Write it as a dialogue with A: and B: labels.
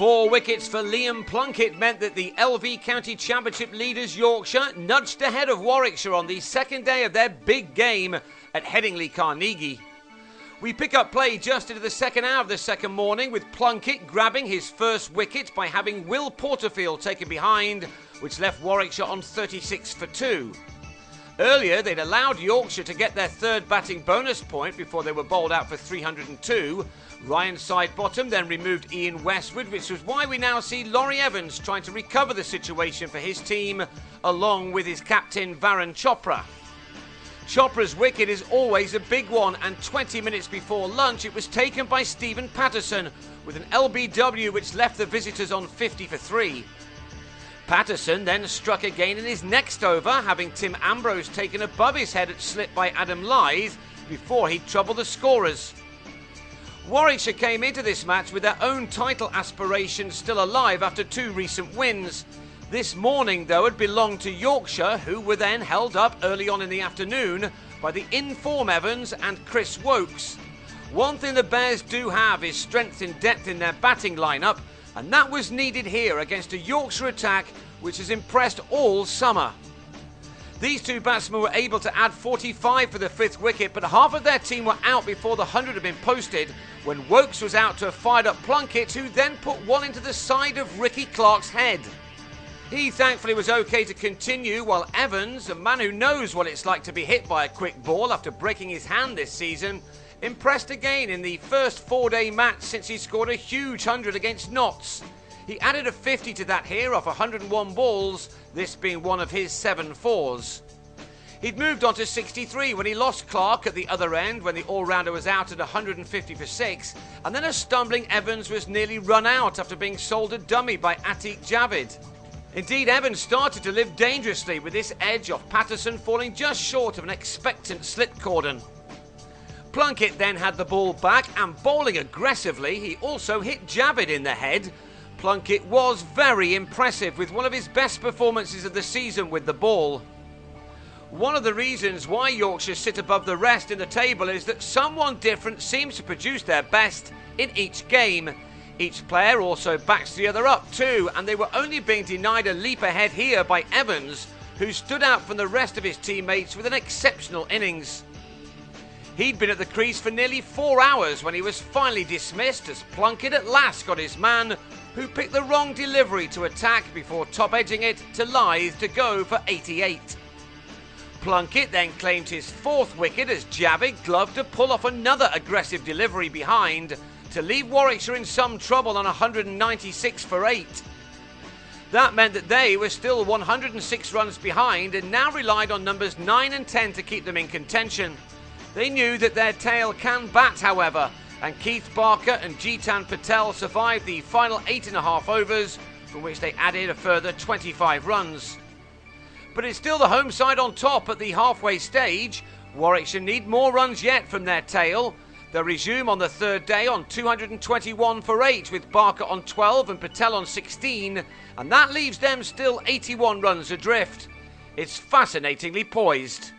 A: 4 wickets for Liam Plunkett meant that the LV County Championship leaders Yorkshire nudged ahead of Warwickshire on the second day of their big game at Headingley, Carnegie. We pick up play just into the second hour of the second morning, with Plunkett grabbing his first wicket by having Will Porterfield taken behind, which left Warwickshire on 36 for 2. Earlier, they'd allowed Yorkshire to get their third batting bonus point before they were bowled out for 302. Ryan Sidebottom then removed Ian Westwood, which was why we now see Laurie Evans trying to recover the situation for his team, along with his captain Varun Chopra. Chopra's wicket is always a big one, and 20 minutes before lunch it was taken by Stephen Patterson with an LBW which left the visitors on 50 for 3. Patterson then struck again in his next over, having Tim Ambrose taken above his head at slip by Adam Lyth before he troubled the scorers. Warwickshire came into this match with their own title aspirations still alive after 2 recent wins. This morning, though, had belonged to Yorkshire, who were then held up early on in the afternoon by the in-form Evans and Chris Wokes. One thing the Bears do have is strength and depth in their batting lineup, and that was needed here against a Yorkshire attack which has impressed all summer. These 2 batsmen were able to add 45 for the 5th wicket, but half of their team were out before the 100 had been posted when Wokes was out to a fired-up Plunkett, who then put one into the side of Ricky Clark's head. He thankfully was okay to continue, while Evans, a man who knows what it's like to be hit by a quick ball after breaking his hand this season, impressed again in the first 4-day match since he scored a huge 100 against Notts. He added a 50 to that here off 101 balls, this being one of his 7 fours. He'd moved on to 63 when he lost Clark at the other end when the all-rounder was out at 150 for 6, and then a stumbling Evans was nearly run out after being sold a dummy by Atiq Javid. Indeed, Evans started to live dangerously, with this edge off Patterson falling just short of an expectant slit cordon. Plunkett then had the ball back, and bowling aggressively, he also hit Javid in the head. Plunkett was very impressive, with one of his best performances of the season with the ball. One of the reasons why Yorkshire sit above the rest in the table is that someone different seems to produce their best in each game. Each player also backs the other up too, and they were only being denied a leap ahead here by Evans, who stood out from the rest of his teammates with an exceptional innings. He'd been at the crease for nearly 4 hours when he was finally dismissed, as Plunkett at last got his man, who picked the wrong delivery to attack before top-edging it to Lyth to go for 88. Plunkett then claimed his 4th wicket as Javid gloved to pull off another aggressive delivery behind to leave Warwickshire in some trouble on 196 for 8. That meant that they were still 106 runs behind and now relied on numbers 9 and 10 to keep them in contention. They knew that their tail can bat, however, and Keith Barker and Jitan Patel survived the final 8.5 overs, from which they added a further 25 runs. But it's still the home side on top at the halfway stage. Warwickshire need more runs yet from their tail. They'll resume on the 3rd day on 221 for 8, with Barker on 12 and Patel on 16, and that leaves them still 81 runs adrift. It's fascinatingly poised.